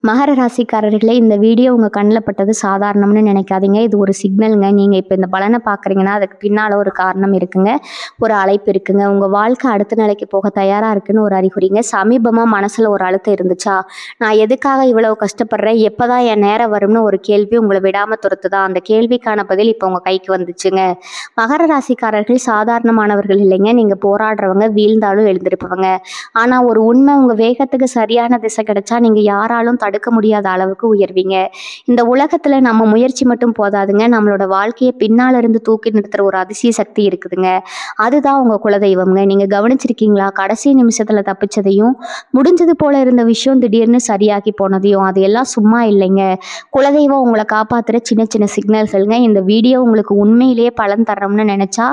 மகர ராசிக்காரர்களே, இந்த வீடியோ உங்க கண்ல பட்டது சாதாரணம்னு நினைக்காதீங்க. இது ஒரு சிக்னல்ங்க. நீங்க இப்ப இந்த பலன பார்க்குறீங்கன்னா, அதுக்கு பின்னால ஒரு காரணம் இருக்குங்க. ஒரு அழைப்பு இருக்குங்க. உங்க வாழ்க்கை அடுத்த நிலைக்கு போக தயாரா இருக்குன்னு ஒரு அறிகுறிங்க. சமீபமா மனசுல ஒரு அழுத்தம் இருந்துச்சா? நான் எதுக்காக இவ்வளவு கஷ்டப்படுறேன்? எப்பதான் என் நேரம் வரும்னு ஒரு கேள்வி உங்கள விடாம துரத்துதா? அந்த கேள்விக்கான பதில் இப்ப உங்க கைக்கு வந்துச்சுங்க. மகர ராசிக்காரர்கள் சாதாரணமானவர்கள் இல்லைங்க. நீங்க போராடுறவங்க, வீழ்ந்தாலும் எழுந்திருப்பவங்க. ஆனா ஒரு உண்மை, உங்க வேகத்துக்கு சரியான திசை கிடைச்சா நீங்க யாராலும் தடுக்க முடியாத அளவுக்கு உயர்வீங்க. இந்த உலகத்துல நம்ம முயற்சி மட்டும் போதாதுங்க. நம்மளோட வாழ்க்கைய பின்னால இருந்து தூக்கி நிறுத்துற ஒரு அதிசய சக்தி இருக்குதுங்க. அதுதான் உங்க குலதெய்வம்ங்க. நீங்க கவனிச்சிருக்கீங்களா? கடைசி நிமிஷத்துல தப்பிச்சதையும், முடிஞ்சது போல இருந்த விஷயம் திடீர்னு சரியாகி போனதையும். அது எல்லாம் சும்மா இல்லைங்க. குலதெய்வம் உங்களை காப்பாத்துற சின்ன சின்ன சிக்னல்கள்ங்க. இந்த வீடியோ உங்களுக்கு உண்மையிலேயே பலன் தர்றோம்னு நினைச்சா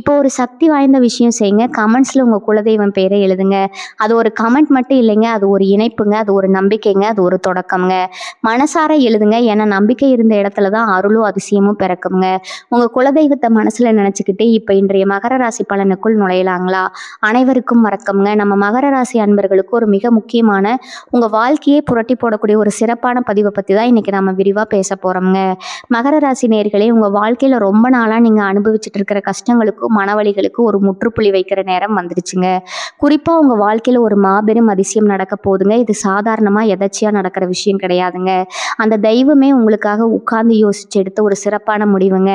இப்போ ஒரு சக்தி வாய்ந்த விஷயம் செய்யுங்க. கமெண்ட்ஸ்ல உங்க குலதெய்வம் பேரை எழுதுங்க. அது ஒரு கமெண்ட் மட்டும் இல்லைங்க. அது ஒரு இணைப்புங்க. அது ஒரு நம்பிக்கைங்க. அது ஒரு தொடக்கம்ங்க. மனசார எழுதுங்க. ஏன்னா நம்பிக்கை இருந்த இடத்துல தான் அருளும் அதிசயமும் பிறக்குங்க. உங்க குலதெய்வத்தை மனசுல நினைச்சுக்கிட்டு இப்ப இன்றைய மகர ராசி பலனுக்குள் நுழையலாங்களா? அனைவருக்கும் வணக்கம்ங்க. நம்ம மகர ராசி அன்பர்களுக்கு ஒரு மிக முக்கியமான, உங்க வாழ்க்கையை புரட்டி போடக்கூடிய ஒரு சிறப்பான பதிவை பத்தி தான் இன்னைக்கு நம்ம விரிவா பேச போறோம்ங்க. மகர ராசி நேயர்களே, உங்க வாழ்க்கையில ரொம்ப நாளா நீங்க அனுபவிச்சுட்டு இருக்கிற கஷ்டங்களுக்கும் மனவலிகளுக்கும் ஒரு முற்றுப்புள்ளி வைக்கிற நேரம் வந்துருச்சுங்க. குறிப்பா உங்க வாழ்க்கையில ஒரு மாபெரும் அதிசயம் நடக்க போகுதுங்க. இது சாதாரணமா எதர்ச்சியா நடக்கிற விஷயம் கிடையாதுங்க. அந்த தெய்வமே உங்களுக்காக உட்கார்ந்து யோசிச்சு எடுத்த ஒரு சிறப்பான முடிவுங்க.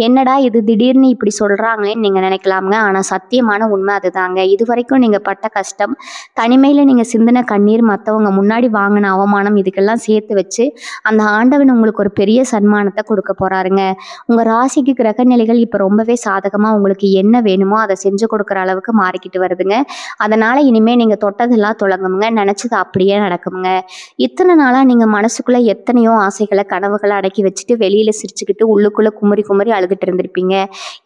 என்னடா இது திடீர்னு இப்படி சொல்றாங்களேன்னு நீங்க நினைக்கலாம்ங்க. ஆனா சத்தியமான உண்மை அதுதாங்க. இதுவரைக்கும் நீங்க பட்ட கஷ்டம், தனிமையில நீங்க சிந்தின கண்ணீர், மத்தவங்க முன்னாடி வாங்கின அவமானம், இதுக்கெல்லாம் சேர்த்து வச்சு அந்த ஆண்டவன் உங்களுக்கு ஒரு பெரிய சன்மானத்தை கொடுக்க போறாருங்க. உங்க ராசிக்கு கிரக நிலைகள் இப்ப ரொம்பவே சாதகமா உங்களுக்கு என்ன வேணுமோ அதை செஞ்சு கொடுக்குற அளவுக்கு மாறிக்கிட்டு வருதுங்க. அதனால இனிமே நீங்க தொட்டதெல்லாம் தொடங்குங்க. நினைச்சது அப்படியே நடக்குங்க. இத்தனை நாளா நீங்க மனசுக்குள்ள எத்தனையோ ஆசைகளை, கனவுகளை அடக்கி வச்சுட்டு வெளியில சிரிச்சுக்கிட்டு உள்ளுக்குள்ள குமரி குமரி அழுதுட்டு இருந்திருப்பீங்க.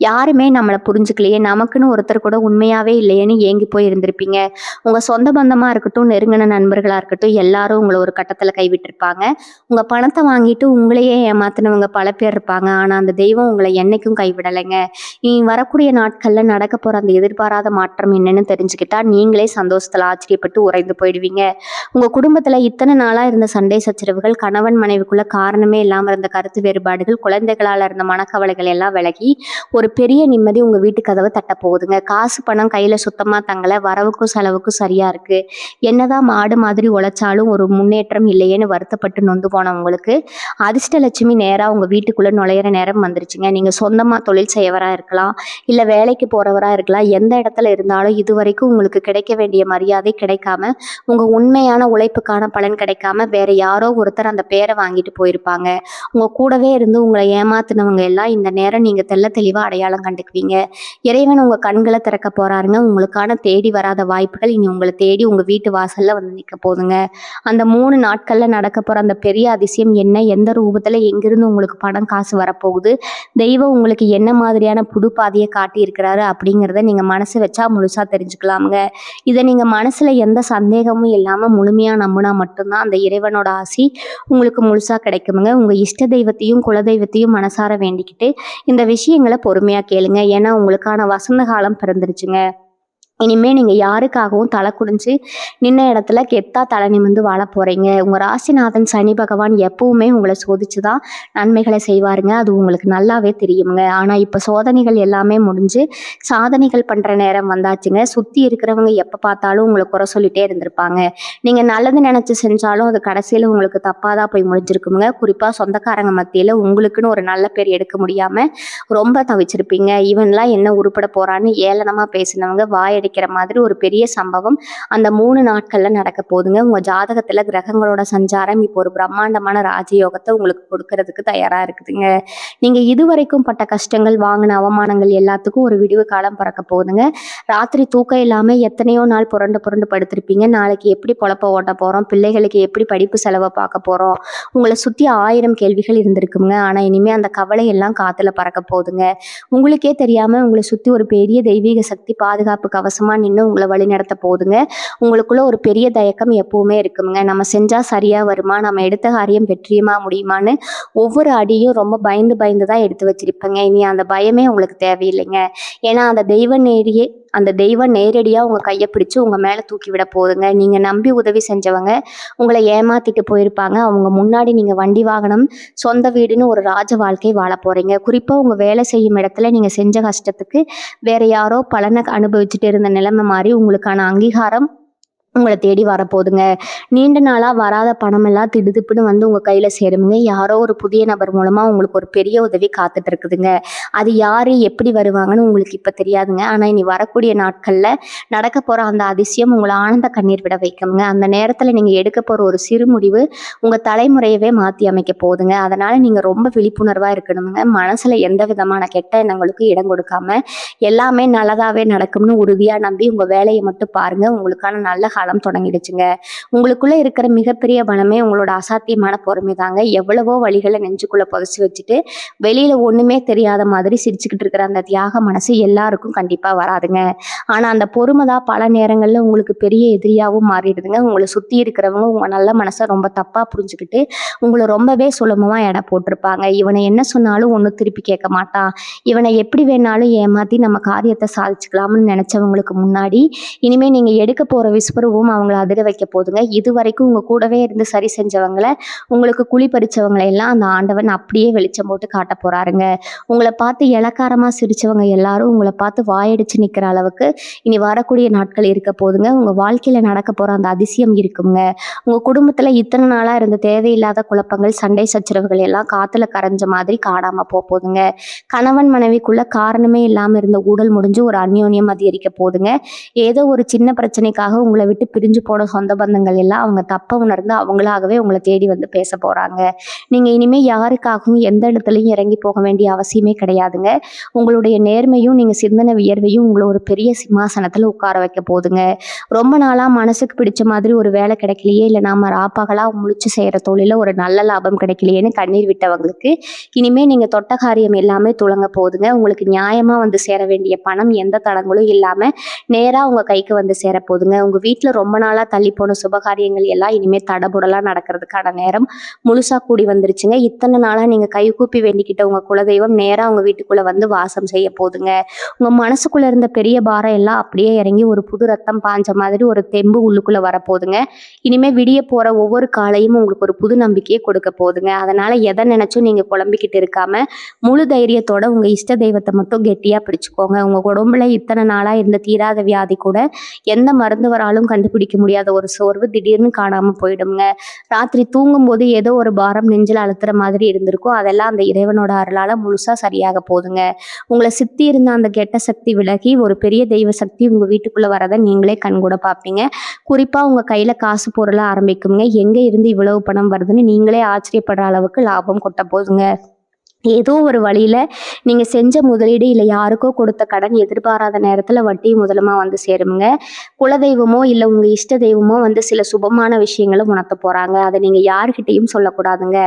யாருமே நம்மளை புரிஞ்சுக்கலையே, நமக்குன்னு ஒருத்தர் கூட உண்மையாவே இல்லையேன்னு ஏங்கி போய் இருந்திருப்பீங்க. உங்க சொந்த பந்தமா இருக்கட்டும், நெருங்கின நண்பர்களா இருக்கட்டும், எல்லாரும் உங்களை ஒரு கட்டத்துல கைவிட்டிருப்பாங்க. உங்க பணத்தை வாங்கிட்டு உங்களையே ஏமாத்தினவங்க பல பேர் இருப்பாங்க. ஆனா அந்த தெய்வம் உங்களை என்னைக்கும் கைவிடலைங்க. இனி வரக்கூடிய நாட்கள்ல நடக்க போற அந்த எதிர்பாராத மாற்றம் என்னன்னு தெரிஞ்சுக்கிட்டா நீங்களே சந்தோஷத்துல ஆச்சரியப்பட்டு உறைந்து போயிடுவீங்க. உங்க குடும்பத்துல இத்தனை நாளா இருந்த சண்டை சச்சரவுகள், கணவன் மனைவிக்குள்ள காரணமே இல்லாம இருந்த கருத்து வேறுபாடுகள், குழந்தைகளால இருந்த மனக்கவலைகள் எல்லாம் விலகி ஒரு பெரிய நிம்மதி உங்க வீட்டு கதவை தட்ட போகுதுங்க. காசு பணம் கையில சுத்தமா தங்கல, வரவுக்கும் செலவுக்கும் சரியா இருக்கு. என்னதான் மாடு மாதிரி உழைச்சாலும் ஒரு முன்னேற்றம் இல்லையேன்னு வருத்தப்பட்டு நொந்து போனவங்களுக்கு அதிர்ஷ்டலட்சுமி நேரா உங்க வீட்டுக்குள்ள நுழையிற நேரம் வந்துருச்சுங்க. நீங்க சொந்தமா தொழில் செய்யவரா இருக்கலாம், இல்ல வேலைக்கு போறவரா இருக்கலாம். எந்த இடத்துல இருந்தாலும் இதுவரைக்கும் உங்களுக்கு கிடைக்க வேண்டிய மரியாதை கிடைக்காம, உங்க உண்மையான உழைப்புக்கான பலன் கிடைக்காம வேற யாரோ ஒருத்தர் அந்த பேரை வாங்கிட்டு போயிருப்பாங்க. உங்க கூடவே இருந்து உங்களை ஏமாத்துனவங்க எல்லாம் இந்த நேரம் நீங்க தெள்ள தெளிவா அடையாளம் கண்டுக்குவீங்க. இறைவன் உங்க கண்களை திறக்க போறாருங்க. உங்களுக்கான தேடி வராத வாய்ப்புகள் இனி உங்களை தேடி உங்க வீட்டு வாசல்ல வந்து நிற்க போதுங்க. அந்த 3 நாட்கள்ல நடக்க போற அந்த பெரிய அதிசயம் என்ன? எந்த ரூபத்துல எங்கிருந்து உங்களுக்கு பணம் காசு வரப்போகுது? தெய்வம் உங்களுக்கு என்ன மாதிரியான புது பாதையை காட்டி இருக்கிறாரு அப்படிங்கிறத நீங்க மனசு வச்சா முழுசா தெரிஞ்சுக்கலாமுங்க. இதை நீங்க மனசுல எந்த சந்தேகமும் இல்லாம முழுமையா நம்பினா மட்டும்தான் அந்த இறைவனோட ஆசி உங்களுக்கு முழுசா கிடைக்குமுங்க. உங்க இஷ்ட தெய்வத்தையும் குலதெய்வத்தையும் மனசார வேண்டிக்கிட்டு இந்த விஷயங்களை பொறுமையா கேளுங்க. ஏன்னா உங்களுக்கான வசந்த காலம் பிறந்துருச்சுங்க. இனிமே நீங்க யாருக்காகவும் தலை குடிஞ்சு நின்ன இடத்துல கெத்தா தலை நிமிர்ந்து வாழ போறீங்க. உங்க ராசிநாதன் சனி பகவான் எப்பவுமே உங்களை சோதிச்சுதான் நன்மைகளை செய்வாருங்க. அது உங்களுக்கு நல்லாவே தெரியுங்க. ஆனா இப்ப சோதனைகள் எல்லாமே முடிஞ்சு சாதனைகள் பண்ற நேரம் வந்தாச்சுங்க. சுத்தி இருக்கிறவங்க எப்ப பார்த்தாலும் உங்களை குறை சொல்லிட்டே இருந்திருப்பாங்க. நீங்க நல்லது நினைச்சு செஞ்சாலும் அது கடைசியில உங்களுக்கு தப்பாதான் போய் முடிஞ்சிருக்குங்க. குறிப்பா சொந்தக்காரங்க மத்தியில உங்களுக்குன்னு ஒரு நல்ல பேர் எடுக்க முடியாம ரொம்ப தவிச்சிருப்பீங்க. இவன்லாம் என்ன உருப்பட போறான்னு ஏளனமா பேசினவங்க வாயடிக்கிற மாதிரி ஒரு பெரிய சம்பவம் அந்த 3 நாட்கள்ல நடக்க போகுதுங்க. உங்க ஜாதகத்துல கிரகங்களோட சஞ்சாரம் இப்போ ஒரு பிரம்மாண்டமான ராஜயோகத்தை உங்களுக்கு கொடுக்கறதுக்கு தயாரா இருக்குதுங்க. நீங்க இதுவரைக்கும் பட்ட கஷ்டங்கள், வாங்கின அவமானங்கள் எல்லாத்துக்கும் ஒரு விடிவு காலம் பிறக்க போகுதுங்க. ராத்திரி தூக்கம் இல்லாம எத்தனையோ நாள் புரண்டு புரண்டு படுத்திருப்பீங்க. நாளைக்கு எப்படி பொழப்ப ஓட்ட போறோம், பிள்ளைகளுக்கு எப்படி படிப்பு செலவை பார்க்க போறோம், உங்களை சுத்தி 1000 கேள்விகள் இருந்திருக்குங்க. ஆனா இனிமே அந்த கவலை எல்லாம் காத்துல பறக்க போகுதுங்க. உங்களுக்கே தெரியாம உங்களை சுத்தி ஒரு பெரிய தெய்வீக சக்தி பாதுகாப்பு கவசம் கவசமாக நின்று உங்களை வழி நடத்த போகுதுங்க. உங்களுக்குள்ள ஒரு பெரிய தயக்கம் எப்பவுமே இருக்குங்க. நம்ம செஞ்சால் சரியாக வருமா, நம்ம எடுத்த காரியம் வெற்றியமாக முடியுமான்னு ஒவ்வொரு அடியும் ரொம்ப பயந்து பயந்து தான் எடுத்து வச்சிருப்பேங்க. இனி அந்த பயமே உங்களுக்கு தேவையில்லைங்க. ஏன்னா அந்த தெய்வம் நேரடியாக உங்கள் கையை பிடிச்சி உங்கள் மேலே தூக்கி விட போகுதுங்க. நீங்கள் நம்பி உதவி செஞ்சவங்க உங்களை ஏமாத்திட்டு போயிருப்பாங்க. அவங்க முன்னாடி நீங்கள் வண்டி வாகனம், சொந்த வீடுன்னு ஒரு ராஜ வாழ்க்கை வாழ போகிறீங்க. குறிப்பாக உங்கள் வேலை செய்யும் இடத்துல நீங்கள் செஞ்ச கஷ்டத்துக்கு வேறு யாரோ பலனை அனுபவிச்சுட்டு இருந்த நிலைமை மாதிரி உங்களுக்கான அங்கீகாரம் உங்களை தேடி வரப்போகுதுங்க. நீண்ட நாளாக வராத பணமெல்லாம் திடுதிப்புன்னு வந்து உங்கள் கையில் சேருங்க. யாரோ ஒரு புதிய நபர் மூலமாக உங்களுக்கு ஒரு பெரிய உதவி காத்துட்டு இருக்குதுங்க. அது யார், எப்படி வருவாங்கன்னு உங்களுக்கு இப்போ தெரியாதுங்க. ஆனால் இனி வரக்கூடிய நாட்களில் நடக்க போகிற அந்த அதிசயம் உங்களை ஆனந்த கண்ணீர் விட வைக்குங்க. அந்த நேரத்தில் நீங்கள் எடுக்க போகிற ஒரு சிறு முடிவு உங்கள் தலைமுறையவே மாற்றி அமைக்க போகுதுங்க. அதனால் நீங்கள் ரொம்ப விழிப்புணர்வாக இருக்கணுங்க. மனசில் எந்த விதமான கெட்ட எண்ணங்களுக்கு இடம் கொடுக்காம எல்லாமே நல்லதாகவே நடக்கும்னு உறுதியாக நம்பி உங்கள் வேலையை மட்டும் பாருங்கள். உங்களுக்கான நல்ல காலம் தொடங்கிடுச்சுங்க. உங்களுக்குள்ள இருக்கிற மிகப்பெரிய பலமே உங்களோட அசாத்தியமான பொறுமை தாங்க. எவ்வளவோ வழிகளை நெஞ்சுக்குள்ள புதைச்சி வச்சுட்டு வெளியில ஒண்ணுமே தெரியாத மாதிரி சிரிச்சுக்கிட்டு இருக்கிற அந்த தியாக மனசு எல்லாருக்கும் கண்டிப்பா வராதுங்க. ஆனா அந்த பொறுமை தான் பல நேரங்கள்ல உங்களுக்கு பெரிய எதிரியாவும் மாறிடுதுங்க. உங்களை சுத்தி இருக்கிறவங்க உங்க நல்ல மனசை ரொம்ப தப்பா புரிஞ்சுக்கிட்டு உங்களை ரொம்பவே சுலபமா எடை போட்டிருப்பாங்க. இவனை என்ன சொன்னாலும் ஒன்றும் திருப்பி கேட்க மாட்டான், இவனை எப்படி வேணாலும் ஏமாத்தி நம்ம காரியத்தை சாதிச்சுக்கலாம்னு நினைச்சவங்களுக்கு முன்னாடி இனிமே நீங்க எடுக்க போற விஸ்வரூபம் அவங்கள அதிர வைக்க போதுங்க. இது வரைக்கும் உங்க கூடவே இருந்து சரி செஞ்சவங்களை, உங்களுக்கு குழி பறிச்சவங்களை எல்லாம் அந்த ஆண்டவன் அப்படியே வெளிச்சம் போட்டு காட்ட போறாருங்க. உங்களை பார்த்து இளக்காரமா சிரிச்சவங்க எல்லாரும் உங்களை பார்த்து வாயடிச்சு நிக்கிற அளவுக்கு இனி வரக்கூடிய நாட்கள் இருக்க போதுங்க. உங்க வாழ்க்கையில நடக்க போற அந்த அதிசயம் இருக்குங்க. உங்க குடும்பத்துல இத்தனை நாளா இருந்த தேவையில்லாத குழப்பங்கள், சண்டை சச்சரவுகள் எல்லாம் காத்துல கரைஞ்ச மாதிரி காணாம போகுதுங்க. கணவன் மனைவிக்குள்ள காரணமே இல்லாம இருந்த ஊடல் முடிஞ்சு ஒரு அந்யோன்யம் அதிகரிக்க போதுங்க. ஏதோ ஒரு சின்ன பிரச்சனைக்காக உங்களை விட்டு பிரிஞ்சு போன சொந்த பந்தங்கள் எல்லாம் அவங்க தப்ப உணர்ந்து அவங்களாகவே உங்களை தேடி வந்து பேச போறாங்க. நீங்க இனிமே யாருக்காகவும் எந்த இடத்துலையும் இறங்கி போக வேண்டிய அவசியமே கிடையாதுங்க. உங்களுடைய நேர்மையும் நீங்க சிந்தனை வியர்வையும் உங்களை ஒரு பெரிய சிம்மாசனத்துல உட்கார வைக்க போதுங்க. ரொம்ப நாளா மனசுக்கு பிடிச்ச மாதிரி ஒரு வேலை கிடைக்கலையே, இல்லை நாம ராப்பகலா முழிச்சு செய்யற தொழில ஒரு நல்ல லாபம் கிடைக்கலையேன்னு கண்ணீர் விட்டவங்களுக்கு இனிமே நீங்க தொட்ட காரியம் எல்லாமே துளங்க போகுதுங்க. உங்களுக்கு நியாயமா வந்து சேர வேண்டிய பணம் எந்த தடங்களும் இல்லாம நேரா உங்க கைக்கு வந்து சேர போதுங்க. உங்க வீட்டுல ரொம்ப நாளா தள்ளி போன சுபகாரியங்கள் எல்லாம் இனிமே தடபுடலா நடக்கிறதுக்கான நேரம் முழுசா கூடி வந்துருச்சுங்க. இத்தனை நாளா நீங்க கை கூப்பி வேண்டிக்கிட்ட உங்க குலதெய்வம் நேரா உங்க வீட்டுக்குள்ள வந்து வாசம் செய்ய போதுங்க. உங்க மனசுக்குள்ள இருந்த பெரிய பாரம் எல்லாம் அப்படியே இறங்கி ஒரு புது ரத்தம் பாஞ்ச மாதிரி ஒரு தெம்பு உள்ளுக்குள்ள வரப்போகுதுங்க. இனிமே விடிய போற ஒவ்வொரு காலையும் உங்களுக்கு ஒரு புது நம்பிக்கையை கொடுக்க போகுதுங்க. அதனால எதை நினைச்சும் நீங்க குழம்பிக்கிட்டு இருக்காம முழு தைரியத்தோட உங்க இஷ்ட தெய்வத்தை மட்டும் கெட்டியா பிடிச்சுக்கோங்க. உங்க உடம்புல இத்தனை நாளா இருந்த தீராத வியாதி கூட எந்த மருந்து வராலும் கண்டுபிடிக்க முடியாத ஒரு சோர்வு திடீர்னு காணாம போயிடுங்க. ராத்திரி தூங்கும்போது ஏதோ ஒரு பாரம் நெஞ்சில் அழுத்துற மாதிரி இருந்திருக்கும், அதெல்லாம் அந்த இறைவனோட அருளால முழுசா சரியாக போகுதுங்க. உங்களை சுத்தி இருந்த அந்த கெட்ட சக்தி விலகி ஒரு பெரிய தெய்வ சக்தி உங்க வீட்டுக்குள்ள வரதை நீங்களே கண்கூட பார்ப்பீங்க. குறிப்பா உங்க கையில காசு பொருள ஆரம்பிக்குங்க. எங்க இருந்து இவ்வளவு பணம் வருதுன்னு நீங்களே ஆச்சரியப்படுற அளவுக்கு லாபம் கொட்ட போதுங்க. ஏதோ ஒரு வழியில நீங்க செஞ்ச முதலீடு இல்லை யாருக்கோ கொடுத்த கடன் எதிர்பாராத நேரத்துல வட்டி முதலமா வந்து சேருங்க. குலதெய்வமோ இல்லை உங்க இஷ்ட தெய்வமோ வந்து சில சுபமான விஷயங்களை உணர்த்த போறாங்க. அதை நீங்க யாருக்கிட்டையும் சொல்லக்கூடாதுங்க.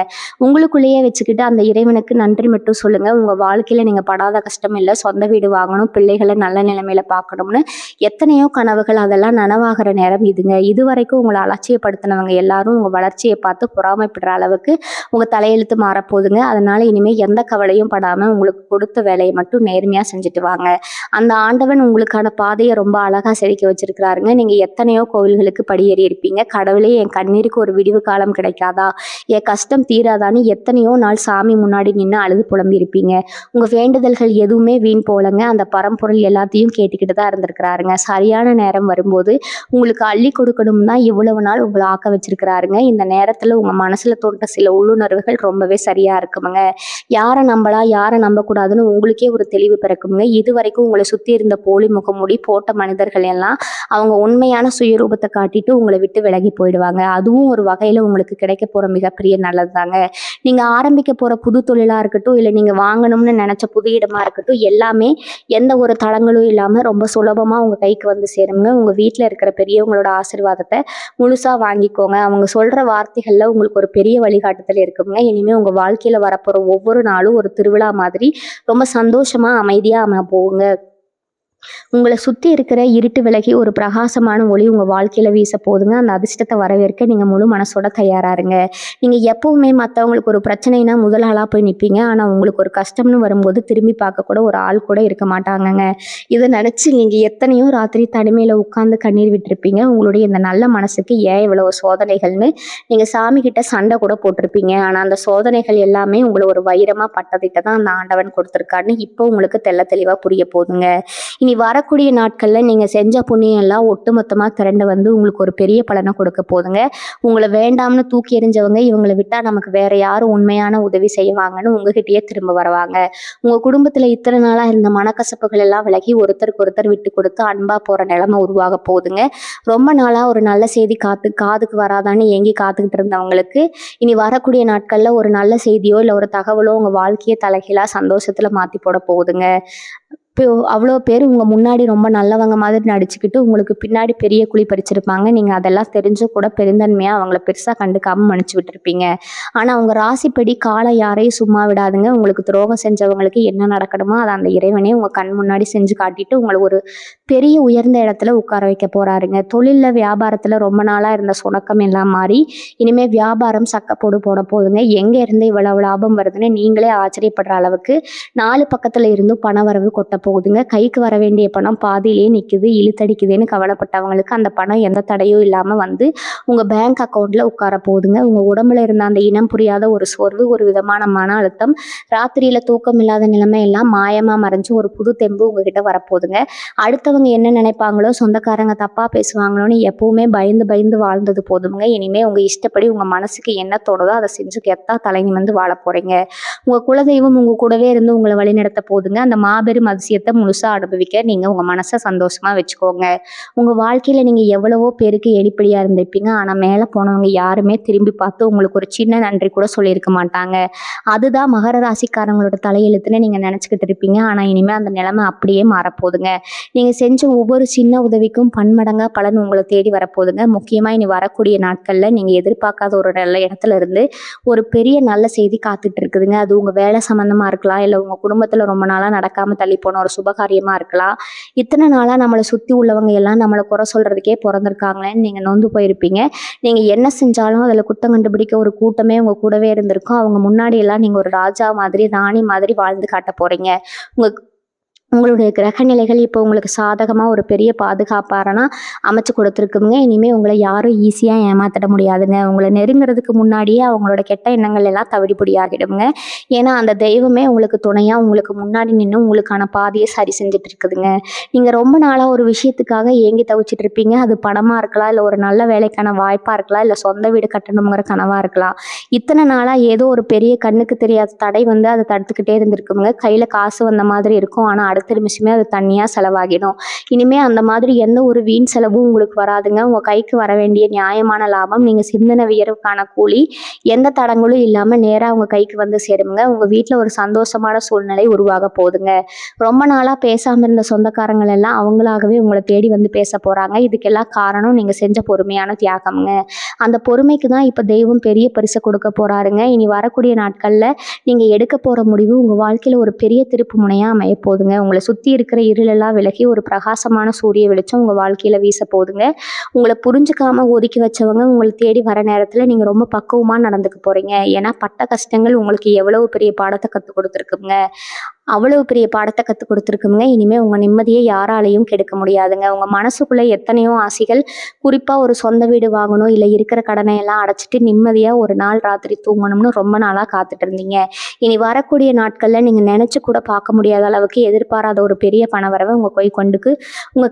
உங்களுக்குள்ளேயே வச்சுக்கிட்டு அந்த இறைவனுக்கு நன்றி மட்டும் சொல்லுங்க. உங்க வாழ்க்கையில நீங்க படாத கஷ்டம் இல்லை, சொந்த வீடு வாங்கணும், பிள்ளைகளை நல்ல நிலைமையில பார்க்கணும்னு எத்தனையோ கனவுகள் அதெல்லாம் நனவாகிற நேரம் இதுங்க. இது வரைக்கும் உங்களை அலட்சியப்படுத்தினவங்க எல்லாரும் உங்க வளர்ச்சியை பார்த்து பொறாமைப்படுற அளவுக்கு உங்க தலையெழுத்து மாறப்போகுதுங்க. அதனால இனிமே எந்த கவலையும் படாம உங்களுக்கு கொடுத்த வேலையை மட்டும் நேர்மையா செஞ்சுட்டு வாங்க. அந்த ஆண்டவன் உங்களுக்கான பாதையை ரொம்ப அழகா செதுக்கி வச்சிருக்கிறாருங்க. நீங்க எத்தனையோ கோவில்களுக்கு படியேறி இருப்பீங்க. கடவுளே என் கண்ணீருக்கு ஒரு விடிவு காலம் கிடைக்காதா, என் கஷ்டம் தீராதான்னு எத்தனையோ நாள் சாமி முன்னாடி நின்று அழுது புலம்பி இருப்பீங்க. உங்க வேண்டுதல்கள் எதுவுமே வீண் போலங்க. அந்த பரம்பொருள் எல்லாத்தையும் கேட்டுக்கிட்டு தான் இருந்திருக்கிறாருங்க. சரியான நேரம் வரும்போது உங்களுக்கு அள்ளி கொடுக்கணும் தான் இவ்வளவு நாள் உங்களை ஆக்க வச்சிருக்கிறாருங்க. இந்த நேரத்துல உங்க மனசுல தோன்ற சில உள்ளுணர்வுகள் ரொம்பவே சரியா இருக்குமுங்க. யாரை நம்பலாம் யாரை நம்பக்கூடாதுன்னு உங்களுக்கே ஒரு தெளிவு பிறக்குங்க. இது வரைக்கும் உங்களை சுற்றி இருந்த போலி முகமூடி போட்ட மனிதர்கள் எல்லாம் அவங்க உண்மையான சுயரூபத்தை காட்டிட்டு உங்களை விட்டு விலகி போயிடுவாங்க. அதுவும் ஒரு வகையில் உங்களுக்கு கிடைக்க போகிற மிகப்பெரிய நல்லது தாங்க. நீங்கள் ஆரம்பிக்க போகிற புது தொழிலாக இருக்கட்டும், இல்லை நீங்கள் வாங்கணும்னு நினச்ச புது இடமா இருக்கட்டும், எல்லாமே எந்த ஒரு தடங்களும் இல்லாமல் ரொம்ப சுலபமாக உங்கள் கைக்கு வந்து சேருங்க. உங்கள் வீட்டில் இருக்கிற பெரியவங்களோட ஆசீர்வாதத்தை முழுசாக வாங்கிக்கோங்க. அவங்க சொல்கிற வார்த்தைகளில் உங்களுக்கு ஒரு பெரிய வழிகாட்டுதல் இருக்குங்க. இனிமேல் உங்கள் வாழ்க்கையில் வரப்போகிற ஒவ்வொரு நாளும் ஒரு திருவிழா மாதிரி ரொம்ப சந்தோஷமா அமைதியா போகுங்க. உங்கள சுத்தி இருக்கிற இருட்டு விலகி ஒரு பிரகாசமான ஒளி உங்க வாழ்க்கையில வீச போகுதுங்க. அந்த அதிர்ஷ்டத்த வரவேற்க நீங்க முழு மனசோட தயாரா இருங்க. நீங்க எப்பவுமே மத்தவங்களுக்கு ஒரு பிரச்சனைனா முதல் ஆளா போய் நிப்பீங்க. ஆனா உங்களுக்கு ஒரு கஷ்டம்னு வரும்போது திரும்பி பார்க்க கூட ஒரு ஆள் கூட இருக்க மாட்டாங்கங்க. இத நினைச்சு நீங்க எத்தனையோ ராத்திரி தனிமையில உட்கார்ந்து கண்ணீர் விட்டுருப்பீங்க. உங்களுடைய இந்த நல்ல மனசுக்கு ஏன் இவ்வளவு சோதனைகள்னு நீங்க சாமி கிட்ட சண்டை கூட போட்டிருப்பீங்க. ஆனா அந்த சோதனைகள் எல்லாமே உங்கள ஒரு வைரமா பட்டதிட்ட தான் அந்த ஆண்டவன் கொடுத்திருக்காருன்னு இப்போ உங்களுக்கு தெளிவா புரிய போகுதுங்க. இனி வரக்கூடிய நாட்கள்ல நீங்க செஞ்ச புண்ணியம் எல்லாம் ஒட்டுமொத்தமா திரண்டு வந்து உங்களுக்கு ஒரு பெரிய பலனை கொடுக்க போதுங்க. உங்கள வேண்டாம்னு தூக்கி எறிஞ்சவங்க இவங்கள விட்டா நமக்கு வேற யாரும் உண்மையான உதவி செய்வாங்கன்னு உங்ககிட்டயே திரும்ப வருவாங்க. உங்க குடும்பத்துல இத்தனை நாளா இருந்த மனக்கசப்புகள் எல்லாம் விலகி ஒருத்தருக்கு ஒருத்தர் விட்டு கொடுத்து அன்பா போற நிலைமை உருவாக போகுதுங்க. ரொம்ப நாளா ஒரு நல்ல செய்தி காதுக்கு வராதான்னு ஏங்கி காத்துக்கிட்டு இருந்தவங்களுக்கு இனி வரக்கூடிய நாட்கள்ல ஒரு நல்ல செய்தியோ இல்ல ஒரு தகவலோ உங்க வாழ்க்கையை தலைகீழா சந்தோஷத்துல மாத்தி போட போகுதுங்க. இப்போ அவ்வளோ பேர் உங்க முன்னாடி ரொம்ப நல்லவங்க மாதிரி நடிச்சுக்கிட்டு உங்களுக்கு பின்னாடி பெரிய குழி பறிச்சிருப்பாங்க. நீங்க அதெல்லாம் தெரிஞ்சும் கூட பெருந்தன்மையா அவங்கள பெருசா கண்டுக்காம மன்னிச்சு விட்டுருப்பீங்க. ஆனா உங்க ராசிப்படி காலம் யாரையும் சும்மா விடாதுங்க. உங்களுக்கு துரோகம் செஞ்சவங்களுக்கு என்ன நடக்கணுமோ அதை அந்த இறைவனே உங்க கண் முன்னாடி செஞ்சு காட்டிட்டு உங்களை ஒரு பெரிய உயர்ந்த இடத்துல உட்கார வைக்க போறாருங்க. தொழில்ல வியாபாரத்துல ரொம்ப நாளா இருந்த சுணக்கம் எல்லாம் மாறி இனிமே வியாபாரம் சக்கப்போடு போட போகுதுங்க. எங்க இருந்து இவ்வளவு லாபம் வருதுன்னு நீங்களே ஆச்சரியப்படுற அளவுக்கு 4 பக்கத்துல இருந்தும் பண வரவு கொட்ட போகுதுங்க. கைக்கு வர வேண்டிய பணம் பாதியிலேயே நிக்குது, இழுத்தடிக்குதுன்னு கவலைப்பட்டவங்களுக்கு அந்த பணம் எந்த தடையும் இல்லாம வந்து உங்க பேங்க் அக்கௌண்ட்ல உட்கார போகுதுங்க. உங்க உடம்புல இருந்த அந்த இனம் புரியாத ஒரு சோர்வு, ஒரு விதமான மன அழுத்தம், ராத்திரியில தூக்கம் இல்லாத நிலைமை எல்லாம் மாயமா மறைஞ்சு ஒரு புது தெம்பு உங்ககிட்ட வரப்போகுதுங்க. அடுத்தவங்க என்ன நினைப்பாங்களோ, சொந்தக்காரங்க தப்பா பேசுவாங்களோன்னு எப்பவுமே பயந்து பயந்து வாழ்ந்தது போதுங்க. இனிமே உங்க இஷ்டப்படி உங்க மனசுக்கு என்ன தோணுதோ அதை செஞ்சு கெத்தா தலை நிமிர்ந்து வாழ போறீங்க. உங்க குலதெய்வம் உங்க கூடவே இருந்து உங்களை வழிநடத்த போகுதுங்க. அந்த மாபெரும் அதிசயத்தை முழுசா அனுபவிக்க நீங்க உங்க மனசை சந்தோஷமா வச்சுக்கோங்க. உங்க வாழ்க்கையில நீங்க எவ்வளவோ பேருக்கு எடிப்படியா இருந்திருப்பீங்க. ஆனா மேல போனவங்க யாருமே திரும்பி பார்த்து உங்களுக்கு ஒரு சின்ன நன்றி கூட சொல்லியிருக்க மாட்டாங்க. அதுதான் மகர ராசிக்காரங்களோட தலையெழுத்துன்னு நீங்க நினைச்சுக்கிட்டு இருப்பீங்க. ஆனா இனிமே அந்த நிலைமை அப்படியே மாறப்போகுதுங்க. நீங்க செஞ்ச ஒவ்வொரு சின்ன உதவிக்கும் பன்மடங்கா பலன் உங்களை தேடி வரப்போகுதுங்க. முக்கியமா இனி வரக்கூடிய நாட்கள்ல நீங்க எதிர்பார்க்காத ஒரு நல்ல இடத்துல இருந்து ஒரு பெரிய நல்ல செய்தி காத்துட்டு இருக்குதுங்க. அது உங்க வேலை சம்பந்தமா இருக்கலாம், இல்ல உங்க குடும்பத்துல ரொம்ப நாளா நடக்காம தள்ளி போன ஒரு சுபகாரியமா இருக்கலாம். இத்தனை நாளா நம்மளை சுத்தி உள்ளவங்க எல்லாம் நம்மளை குறை சொல்றதுக்கே பிறந்திருக்காங்களேன்னு நீங்க நொந்து போயிருப்பீங்க. நீங்க என்ன செஞ்சாலும் அதுல குத்தம் கண்டுபிடிக்க ஒரு கூட்டமே உங்க கூடவே இருந்திருக்கும். அவங்க முன்னாடி எல்லாம் நீங்க ஒரு ராஜா மாதிரி ராணி மாதிரி வாழ்ந்து காட்ட போறீங்க. உங்க உங்களுடைய கிரக நிலைகள் இப்போ உங்களுக்கு சாதகமா ஒரு பெரிய பாதுகாப்பாரனா அமைச்சு கொடுத்துருக்குங்க. இனிமே உங்களை யாரும் ஈஸியா ஏமாத்திட முடியாதுங்க. உங்களை நெருங்குறதுக்கு முன்னாடியே அவங்களோட கெட்ட எண்ணங்கள் எல்லாம் தவிடுபொடி ஆகிடுங்க. ஏன்னா அந்த தெய்வமே உங்களுக்கு துணையா உங்களுக்கு முன்னாடி நின்று உங்களுக்கான பாதையை சரி செஞ்சுட்டு இருக்குதுங்க. நீங்க ரொம்ப நாளா ஒரு விஷயத்துக்காக ஏங்கி தவிச்சிட்டு இருப்பீங்க. அது பணமா இருக்கலாம், இல்ல ஒரு நல்ல வேலைக்கான வாய்ப்பா இருக்கலாம், இல்ல சொந்த வீடு கட்டணுங்கிற கனவா இருக்கலாம். இத்தனை நாளா ஏதோ ஒரு பெரிய கண்ணுக்கு தெரியாத தடை வந்து அதை தடுத்துக்கிட்டே இருந்திருக்குங்க. கையில காசு வந்த மாதிரி இருக்கும். ஆனா அடுத்த நிமிஷமே அது தனியா செலவாகிடும். இனிமே அந்த மாதிரி எந்த ஒரு வீண் செலவும் உங்களுக்கு வராதுங்க. உங்க கைக்கு வர வேண்டிய நியாயமான லாபம், நீங்க சிந்தன வியர்வுக்கான கூலி எந்த தடங்களும் இல்லாம நேரா உங்க கைக்கு வந்து சேருங்க. உங்க வீட்டுல ஒரு சந்தோஷமான சூழ்நிலை உருவாக போகுதுங்க. ரொம்ப நாளா பேசாம இருந்த சொந்தக்காரங்கள் எல்லாம் அவங்களாகவே உங்களை தேடி வந்து பேச போறாங்க. இதுக்கெல்லாம் காரணம் நீங்க செஞ்ச பொறுமையான தியாகம்ங்க. அந்த பொறுமைக்கு தான் இப்ப தெய்வம் பெரிய பரிசை கொடுக்க போறாருங்க. இனி வரக்கூடிய நாட்கள்ல நீங்க எடுக்க போற முடிவு உங்க வாழ்க்கையில ஒரு பெரிய திருப்பு முனையா அமைய போகுதுங்க. உங்களை சுத்தி இருக்கிற இருளெல்லாம் விலகி ஒரு பிரகாசமான சூரிய வெளிச்சம் உங்க வாழ்க்கையில வீச போகுதுங்க. உங்களை புரிஞ்சுக்காம ஒதுக்கி வச்சவங்க உங்களை தேடி வர நேரத்துல நீங்க ரொம்ப பக்குவமா நடந்துக்க போறீங்க. ஏன்னா பட்ட கஷ்டங்கள் உங்களுக்கு எவ்வளவு பெரிய பாடத்தை கற்றுக் கொடுத்துருக்குங்க. அவ்வளவு பெரிய பாடத்தை கற்றுக் கொடுத்துருக்குங்க. இனிமே உங்க நிம்மதியை யாராலையும் கெடுக்க முடியாதுங்க. உங்க மனசுக்குள்ள எத்தனையோ ஆசைகள், குறிப்பா ஒரு சொந்த வீடு வாங்கணும், இல்லை இருக்கிற கடனை எல்லாம் அடைச்சிட்டு நிம்மதியா ஒரு நாள் ராத்திரி தூங்கணும்னு ரொம்ப நாளா காத்துட்டு இருந்தீங்க. இனி வரக்கூடிய நாட்கள்ல நீங்க நினைச்சு கூட பார்க்க முடியாத அளவுக்கு எதிர்பாராத ஒரு பெரிய பணவரவை உங்க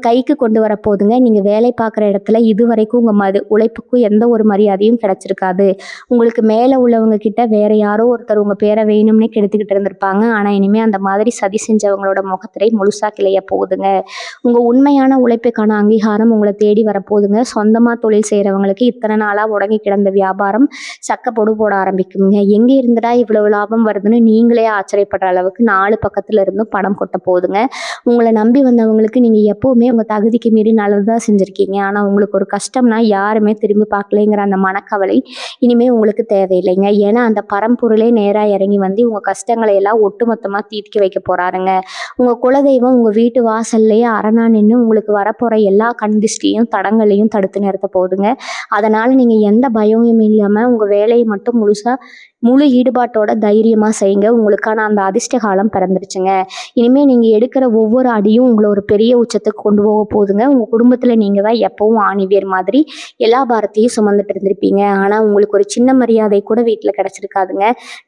கைக்கு கொண்டு வர போதுங்க. நீங்க வேலை பார்க்குற இடத்துல இதுவரைக்கும் உங்க உழைப்புக்கும் எந்த ஒரு மரியாதையும் கிடைச்சிருக்காது. உங்களுக்கு மேல உள்ளவங்க கிட்ட வேற யாரோ ஒருத்தர் உங்க பேரை வேணும்னே கெடுத்துக்கிட்டு இருந்திருப்பாங்க. ஆனா இனிமே அந்த மாதிரி சதி செஞ்சவங்களோட முகத்திரை முழுசா கிளைய போகுதுங்க. உங்க உண்மையான உழைப்புக்கான அங்கீகாரம் உங்களை தேடி வரப்போகுதுங்க. சொந்தமா தொழில் செய்யறவங்களுக்கு இத்தனை நாளா முடங்கி கிடந்த வியாபாரம் சக்கப்பொடு போட ஆரம்பிக்குங்க. எங்க இருந்துடா இவ்வளவு லாபம் வருதுன்னு நீங்களே ஆச்சரியப்படுற அளவுக்கு 4 பக்கத்துல இருந்தும் பணம் கொட்ட போகுதுங்க. உங்களை நம்பி வந்தவங்களுக்கு நீங்க எப்பவுமே உங்க தகுதிக்கு மீறி நல்லதுதான் செஞ்சிருக்கீங்க. ஆனா உங்களுக்கு ஒரு கஷ்டம்னா யாருமே திரும்பி பார்க்கலைங்கிற அந்த மனக்கவலை இனிமே உங்களுக்கு தேவையில்லைங்க. ஏன்னா அந்த பரம்பொருளே நேரா இறங்கி வந்து உங்க கஷ்டங்களை எல்லாம் ஒட்டுமொத்தமா தீர்க்க ஜெயிக்க வைக்க போறாருங்க. உங்க குலதெய்வம் உங்க வீட்டு வாசல்லையே அரணா நின்று உங்களுக்கு வரப்போற எல்லா கண் திஷ்டியும் தடங்களையும் தடுத்து நிறுத்த போகுதுங்க. அதனால நீங்க எந்த பயமும் இல்லாம உங்க வேலையை மட்டும் முழு ஈடுபாட்டோட தைரியமா செய்யுங்க. உங்களுக்கான அந்த அதிர்ஷ்ட காலம் பிறந்துருச்சுங்க. இனிமே நீங்க எடுக்கிற ஒவ்வொரு அடியும் உங்களை ஒரு பெரிய உச்சத்துக்கு கொண்டு போக போகுதுங்க. உங்க குடும்பத்துல நீங்க தான் எப்பவும் ஆணிவேர் மாதிரி எல்லா பாரத்தையும் சுமந்துட்டு இருந்திருப்பீங்க. ஆனா உங்களுக்கு ஒரு சின்ன மரியாதை கூட வீட்டுல கிடைச்சிருக்காதுங்க.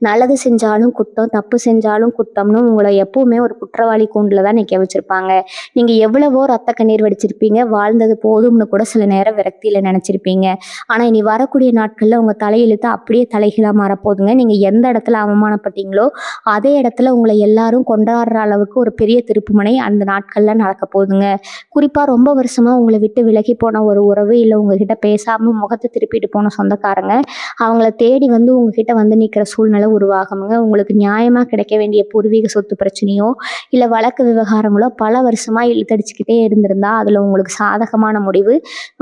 நல்லது செஞ்சாலும் குத்தம், தப்பு செஞ்சாலும் குத்தம்னு உங்களை எப்பவுமே ஒரு குற்றவாளி கூண்டுல தான் நிக்க வச்சிருப்பாங்க. நீங்க எவ்வளவோ ரத்த கண்ணீர் வடிச்சிருப்பீங்க. வாழ்ந்தது போதும்னு கூட சில நேரம் விரக்தியில நினைச்சிருப்பீங்க. ஆனா இனி வரக்கூடிய நாட்கள்ல உங்க தலையெழுத்து அப்படியே தலைகீழா மாறப்போகுதுங்க. நீங்க எந்த இடத்துல அவமானப்பட்டீங்களோ அதே இடத்துல உங்களை எல்லாரும் கொண்டாடுற அளவுக்கு ஒரு பெரிய திருப்புமுனை அந்த நாட்கள்ல நடக்க போகுதுங்க. குறிப்பா ரொம்ப வருஷமா உங்களை விட்டு விலகி போன ஒரு உறவு, இல்லை உங்ககிட்ட பேசாம முகத்தை திருப்பிட்டு போன சொந்தக்காரங்க அவங்கள தேடி வந்து உங்ககிட்ட வந்து நிற்கிற சூழ்நிலை உருவாகுங்க. உங்களுக்கு நியாயமா கிடைக்க வேண்டிய பூர்வீக சொத்து பிரச்சனையோ இல்லை வழக்கு விவகாரங்களோ பல வருஷமா இழுத்தடிச்சுக்கிட்டே இருந்திருந்தா அதுல உங்களுக்கு சாதகமான முடிவு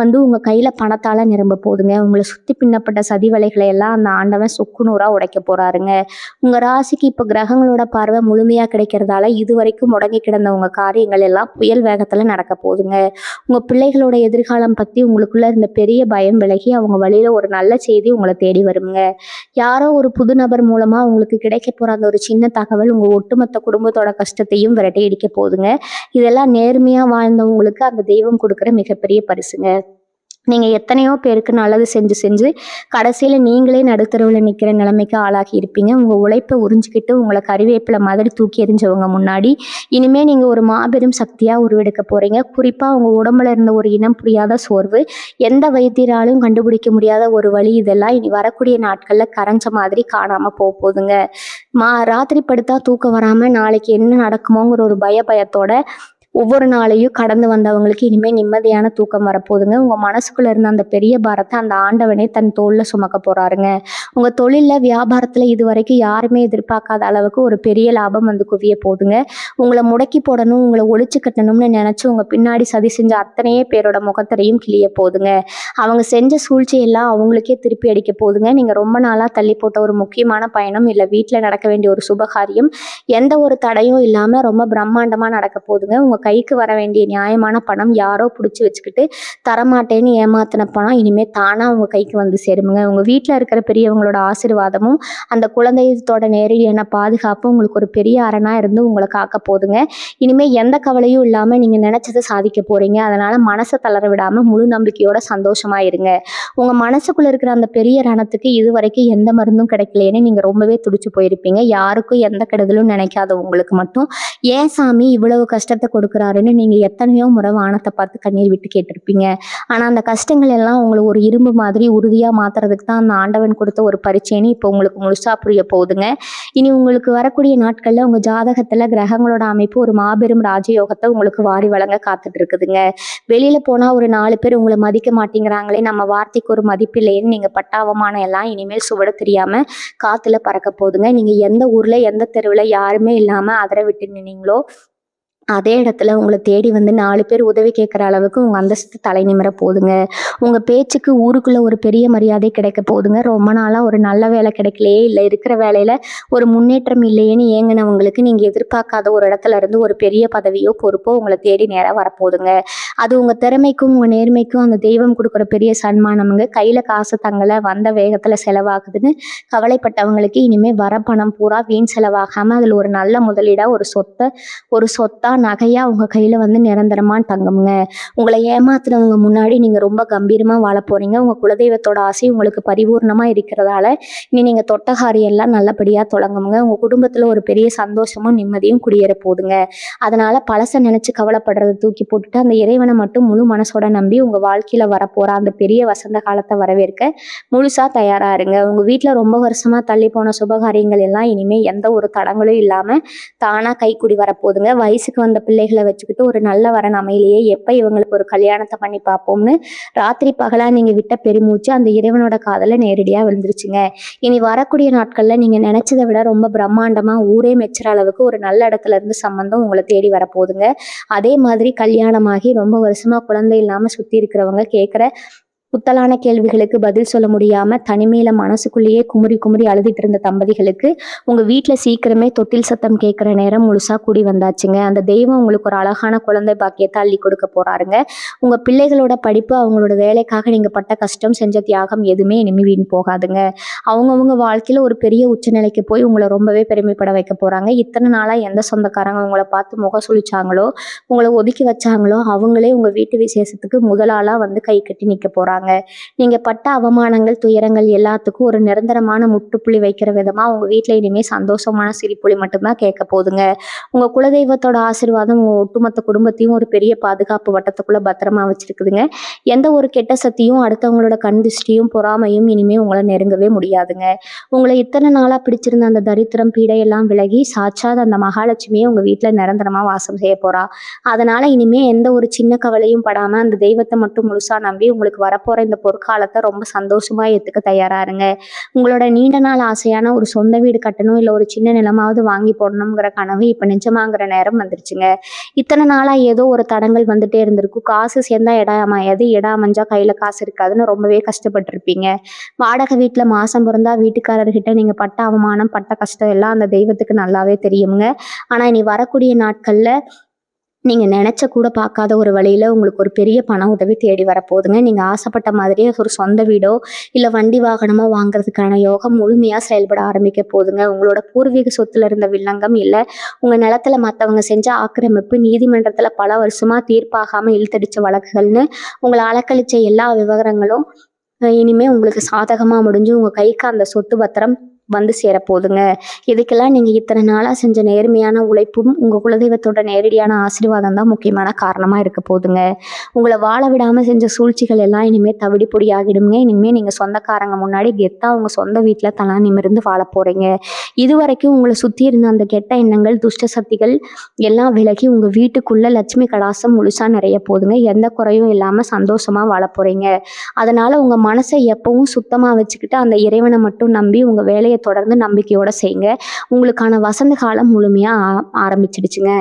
வந்து உங்க கையில பணத்தால நிரம்ப போகுதுங்க. உங்களை சுத்தி பின்னப்பட்ட சதி வலைகளை எல்லாம் அந்த ஆண்டவன் சுக்குநூறா உடைக்க போறாருங்க. உங்க ராசிக்கு இப்ப கிரகங்களோட பார்வை முழுமையா கிடைக்கிறதால இதுவரைக்கும் முடங்கி கிடந்த உங்க காரியங்கள் எல்லாம் புயல் வேகத்துல நடக்க போகுதுங்க. உங்க பிள்ளைகளோட எதிர்காலம் பத்தி உங்களுக்குள்ள இருந்த பெரிய பயம் விலகி அவங்க வழியில ஒரு நல்ல செய்தி உங்களை தேடி வருங்க. யாரோ ஒரு புது நபர் மூலமா உங்களுக்கு கிடைக்க போற அந்த ஒரு சின்ன தகவல் உங்க ஒட்டுமொத்த குடும்பத்தோட கஷ்டத்தையும் விரட்டி அடிக்க போகுதுங்க. இதெல்லாம் நேர்மையா வாழ்ந்தவங்களுக்கு அந்த தெய்வம் கொடுக்குற மிகப்பெரிய பரிசுங்க. நீங்க எத்தனையோ பேருக்கு நல்லது செஞ்சு கடைசியில நீங்களே நடுத்தருவுல நிக்கிற நிலைமைக்கு ஆளாகி இருப்பீங்க. உங்க உழைப்பை உறிஞ்சிக்கிட்டு உங்களை கறிவேப்பிலை மாதிரி தூக்கி எறிஞ்சவங்க முன்னாடி இனிமே நீங்க ஒரு மாபெரும் சக்தியா உருவெடுக்க போறீங்க. குறிப்பா உங்க உடம்புல இருந்த ஒரு இனம் புரியாத சோர்வு, எந்த வைத்தியராலும் கண்டுபிடிக்க முடியாத ஒரு வலி, இதெல்லாம் இனி வரக்கூடிய நாட்கள்ல கரைஞ்ச மாதிரி காணாம போகுதுங்க. ராத்திரி படுத்தா தூக்கம் வராம நாளைக்கு என்ன நடக்குமோங்கிற ஒரு பயத்தோட ஒவ்வொரு நாளையும் கடந்து வந்தவங்களுக்கு இனிமேல் நிம்மதியான தூக்கம் வரப்போகுதுங்க. உங்கள் மனசுக்குள்ளே இருந்த அந்த பெரிய பாரத்தை அந்த ஆண்டவனே தன் தோளில் சுமக்க போகிறாருங்க. உங்கள் தொழிலில் வியாபாரத்தில் இது வரைக்கும் யாருமே எதிர்பார்க்காத அளவுக்கு ஒரு பெரிய லாபம் வந்து குவிய போகுதுங்க. உங்களை முடக்கி போடணும், உங்களை ஒழிச்சு கட்டணும்னு நினச்சி உங்கள் பின்னாடி சதி செஞ்ச அத்தனையே பேரோட முகத்திரையும் கிளிய போகுதுங்க. அவங்க செஞ்ச சூழ்ச்சியெல்லாம் அவங்களுக்கே திருப்பி அடிக்க போகுதுங்க. நீங்கள் ரொம்ப நாளாக தள்ளி போட்ட ஒரு முக்கியமான பயணம், இல்லை வீட்டில் நடக்க வேண்டிய ஒரு சுபகாரியம் எந்த ஒரு தடையும் இல்லாமல் ரொம்ப பிரம்மாண்டமாக நடக்க போகுதுங்க. உங்கள் கைக்கு வர வேண்டிய நியாயமான பணம் யாரோ பிடிச்சி வச்சுக்கிட்டு தரமாட்டேன்னு ஏமாத்தின பணம் இனிமேல் தானாக உங்கள் கைக்கு வந்து சேருமுங்க. உங்கள் வீட்டில் இருக்கிற பெரியவங்களோட ஆசீர்வாதமும் அந்த குழந்தையத்தோட நேரடியான பாதுகாப்பும் உங்களுக்கு ஒரு பெரிய அரணாக இருந்து உங்களை காக்க போகுதுங்க. இனிமேல் எந்த கவலையும் இல்லாமல் நீங்கள் நினச்சதை சாதிக்க போகிறீங்க. அதனால் மனசை தளர விடாமல் முழு நம்பிக்கையோட சந்தோஷமாக இருங்க. உங்கள் மனசுக்குள்ளே இருக்கிற அந்த பெரிய ரணத்துக்கு இது வரைக்கும் எந்த மருந்தும் கிடைக்கலையேன்னு நீங்கள் ரொம்பவே துடிச்சு போயிருப்பீங்க. யாருக்கும் எந்த கெடுதலும் நினைக்காத உங்களுக்கு மட்டும் ஏன் சாமி இவ்வளவு கஷ்டத்தை கொடுக்குறாருன்னு நீங்கள் எத்தனையோ முறை வானத்தை பார்த்து கண்ணீர் விட்டு கேட்டிருப்பீங்க. ஆனால் அந்த கஷ்டங்கள் எல்லாம் உங்களை ஒரு இரும்பு மாதிரி உறுதியாக மாற்றுறதுக்கு தான் அந்த ஆண்டவன் கொடுத்த ஒரு பரீட்சைன்னு இப்போ உங்களுக்கு முழுசாக புரிய போகுதுங்க. இனி உங்களுக்கு வரக்கூடிய நாட்களில் உங்கள் ஜாதகத்தில் கிரகங்களோட அமைப்பு ஒரு மாபெரும் ராஜயோகத்தை உங்களுக்கு வாரி வழங்க காத்துட்டு இருக்குதுங்க. வெளியில் போனால் ஒரு 4 பேர் உங்களை மதிக்க மாட்டேங்கிறாங்களே, நம்ம வார்த்தைக்கு ஒரு மதிப்பு இல்லைன்னு நீங்கள் பட்ட அவமானம் எல்லாம் இனிமேல் சுவட தெரியாமல் காற்றுல பறக்க போகுதுங்க. நீங்கள் எந்த ஊரில் எந்த தெருவில் யாருமே இல்லாமல் அதர விட்டு நின்னீங்களோ அதே இடத்துல உங்களை தேடி வந்து 4 பேர் உதவி கேட்குற அளவுக்கு உங்கள் அந்தஸ்து தலை நிமிர போகுதுங்க. உங்கள் பேச்சுக்கு ஊருக்குள்ளே ஒரு பெரிய மரியாதை கிடைக்க போகுதுங்க. ரொம்ப நாளாக ஒரு நல்ல வேலை கிடைக்கலையே, இல்லை இருக்கிற வேலையில் ஒரு முன்னேற்றம் இல்லையேன்னு ஏங்கினவங்களுக்கு நீங்கள் எதிர்பார்க்காத ஒரு இடத்துல இருந்து ஒரு பெரிய பதவியோ பொறுப்போ உங்களை தேடி நேராக வரப்போகுதுங்க. அது உங்கள் திறமைக்கும் உங்கள் நேர்மைக்கும் அந்த தெய்வம் கொடுக்குற பெரிய சன்மானமுங்க. கையில் காசு தங்களை வந்த வேகத்தில் செலவாகுதுன்னு கவலைப்பட்டவங்களுக்கு இனிமேல் வர பணம் பூரா வீண் செலவாகாமல் அதில் ஒரு நல்ல முதலீடாக ஒரு சொத்தா நகையா உங்க கையில வந்து நிரந்தரமா தங்குங்க. உங்களை ஏமாத்துனவங்க முன்னாடி நீங்க ரொம்ப கம்பீரமா வாழ போறீங்க. உங்க குலதெய்வத்தோட ஆசை உங்களுக்கு பரிபூர்ணமா இருக்கிறதால இனி நீங்க தொட்ட காரியம் எல்லாம் நல்லபடியா தொடங்குங்க. உங்க குடும்பத்துல ஒரு பெரிய சந்தோஷமும் நிம்மதியும் குடியேற போகுதுங்க. அதனால பழச நினைச்சு கவலைப்படுறதை தூக்கி போட்டுட்டு அந்த இறைவனை மட்டும் முழு மனசோட நம்பி உங்க வாழ்க்கையில வரப்போற அந்த பெரிய வசந்த காலத்தை வரவேற்க முழுசா தயாரா இருங்க. உங்க வீட்டுல ரொம்ப வருஷமா தள்ளி போன சுபகாரியங்கள் எல்லாம் இனிமே எந்த ஒரு தடங்களும் இல்லாம தானா கைக்குடி வரப்போகுதுங்க. வயசுக்கு வந்த பிள்ளைகளை வச்சுக்கிட்டு ஒரு நல்ல வரன் அமையிலேயே எப்ப இவங்களுக்கு ஒரு கல்யாணத்தை பண்ணி பார்ப்போம்னு ராத்திரி பகலா நீங்க விட்ட பெருமூச்சு அந்த இறைவனோட காதல நேரடியா விழுந்துருச்சுங்க. இனி வரக்கூடிய நாட்கள்ல நீங்க நினைச்சதை விட ரொம்ப பிரம்மாண்டமா ஊரே மெச்சுற அளவுக்கு ஒரு நல்ல இடத்துல இருந்து சம்பந்தம் உங்களை தேடி வரப்போகுதுங்க. அதே மாதிரி கல்யாணமாகி ரொம்ப வருஷமா குழந்தை இல்லாம சுத்தி இருக்கிறவங்க கேட்குற புத்தலான கேள்விகளுக்கு பதில் சொல்ல முடியாம தனிமையில மனசுக்குள்ளேயே குமுறி குமுறி அழுதுட்டு இருந்த தம்பதிகளுக்கு உங்க வீட்ல சீக்கிரமே தொட்டில் சத்தம் கேட்குற நேரம் முழுசா கூடி வந்தாச்சுங்க. அந்த தெய்வம் உங்களுக்கு ஒரு அழகான குழந்தை பாக்கியத்தை அள்ளி கொடுக்க போறாருங்க. உங்க பிள்ளைகளோட படிப்பு, அவங்களோட வேலைக்காக நீங்க பட்ட கஷ்டம், செஞ்ச தியாகம் எதுவுமே இனிமே வீண் போகாதுங்க. அவங்கவங்க வாழ்க்கையில ஒரு பெரிய உச்சநிலைக்கு போய் உங்களை ரொம்பவே பெருமைப்பட வைக்க போறாங்க. இத்தனை நாளா எந்த சொந்தக்காரங்க உங்களை பார்த்து முகம் சுளிச்சாங்களோ, உங்களை ஒதுக்கி வச்சாங்களோ, அவங்களே உங்க வீட்டு விசேஷத்துக்கு முதல் ஆளா வந்து கை கட்டி நிக்க போறாங்க. நீங்க பட்ட அவமானங்கள், துயரங்கள் எல்லாத்துக்கும் ஒரு நிரந்தரமான முற்றுப்புள்ளி வைக்கிற விதமா உங்க வீட்ல இனிமே சந்தோஷமான சிரிப்பொலி மட்டும்தான் கேட்க போகுதுங்க. உங்க குலதெய்வத்தோட ஆசீர்வாதம் உங்க ஒட்டுமொத்த குடும்பத்தையும் ஒரு பெரிய பாதுகாப்பு வட்டத்துக்குள்ள பத்திரமா வச்சிருக்குதுங்க. எந்த ஒரு கெட்ட சக்தியும், அடுத்தவங்களோட கண் திருஷ்டியும், பொறாமையும் இனிமே உங்களை நெருங்கவே முடியாதுங்க. உங்களை இத்தனை நாளா பிடிச்சிருந்த அந்த தரித்திரம், பீடை எல்லாம் விலகி சாட்சாத் அந்த மகாலட்சுமியே உங்க வீட்ல நிரந்தரமா வாசம் செய்ய போறா. அதனால இனிமே எந்த ஒரு சின்ன கவலையும் படாம அந்த தெய்வத்தை மட்டும் முழுசா நம்பி உங்களுக்கு வரப்போற இந்த பொற்காலத்தை ரொம்ப சந்தோஷமா ஏத்துக்க தயாரா இருங்க. உங்களோட நீண்ட நாள் ஆசையான ஒரு சொந்த வீடு கட்டணும், இல்ல ஒரு சின்ன நிலமாவது வாங்கி போடணுங்கிற கனவு இப்ப நிஜமாங்கிற நேரம் வந்துருச்சுங்க. இத்தனை நாளா ஏதோ ஒரு தடங்கள் வந்துட்டே இருந்திருக்கும். காசு சேர்ந்தா இடம் அமையாது, இடம் அமைஞ்சா கையில காசு இருக்காதுன்னு ரொம்பவே கஷ்டப்பட்டிருப்பீங்க. வாடகை வீட்டுல மாசம் பிறந்தா வீட்டுக்காரர்கிட்ட நீங்க பட்ட அவமானம், பட்ட கஷ்டம் எல்லாம் அந்த தெய்வத்துக்கு நல்லாவே தெரியுங்க. ஆனா இனி வரக்கூடிய நாட்கள்ல நீங்க நினைச்ச கூட பார்க்காத ஒரு வழியில உங்களுக்கு ஒரு பெரிய பண உதவி தேடி வரப்போகுதுங்க. நீங்க ஆசைப்பட்ட மாதிரியே ஒரு சொந்த வீடோ, இல்ல வண்டி வாகனமோ வாங்குறதுக்கான யோகம் முழுமையா செயல்பட ஆரம்பிக்க போகுதுங்க. உங்களோட பூர்வீக சொத்துல இருந்த வில்லங்கம், இல்ல உங்க நிலத்துல மத்தவங்க செஞ்ச ஆக்கிரமிப்பு, நீதிமன்றத்துல பல வருஷமா தீர்ப்பாகாம இழுத்தடிச்ச வழக்குகள்னு உங்களை அலக்களிச்ச எல்லா விவகாரங்களும் இனிமே உங்களுக்கு சாதகமா முடிஞ்சு உங்க கைக்கு அந்த சொத்து பத்திரம் வந்து சேரப்போகுதுங்க. இதுக்கெல்லாம் நீங்க இத்தனை நாளா செஞ்ச நேர்மையான உழைப்பும், உங்க குலதெய்வத்தோட நேரடியான ஆசீர்வாதம் தான் முக்கியமான காரணமா இருக்க போகுதுங்க. உங்களை வாழ விடாம செஞ்ச சூழ்ச்சிகள் எல்லாம் இனிமே தவிடு பொடியாகிடுங்க. இனிமே நீங்க சொந்தக்காரங்க முன்னாடி கெத்தா உங்க சொந்த வீட்டுல தலா நிமிர்ந்து வாழ போறீங்க. இதுவரைக்கும் உங்களை சுத்தி இருந்த அந்த கெட்ட எண்ணங்கள், துஷ்ட சக்திகள் எல்லாம் விலகி உங்க வீட்டுக்குள்ள லட்சுமி கடாசம் முழுசா நிறைய போகுதுங்க. எந்த குறையும் இல்லாம சந்தோஷமா வாழ போறீங்க. அதனால உங்க மனசை எப்பவும் சுத்தமா வச்சுக்கிட்டு அந்த இறைவனை மட்டும் நம்பி உங்க வேலையை தொடர்ந்து நம்பிக்கையோட செய்யுங்க. உங்களுக்கான வசந்த காலம் முழுமையா ஆரம்பிச்சிடுச்சுங்க.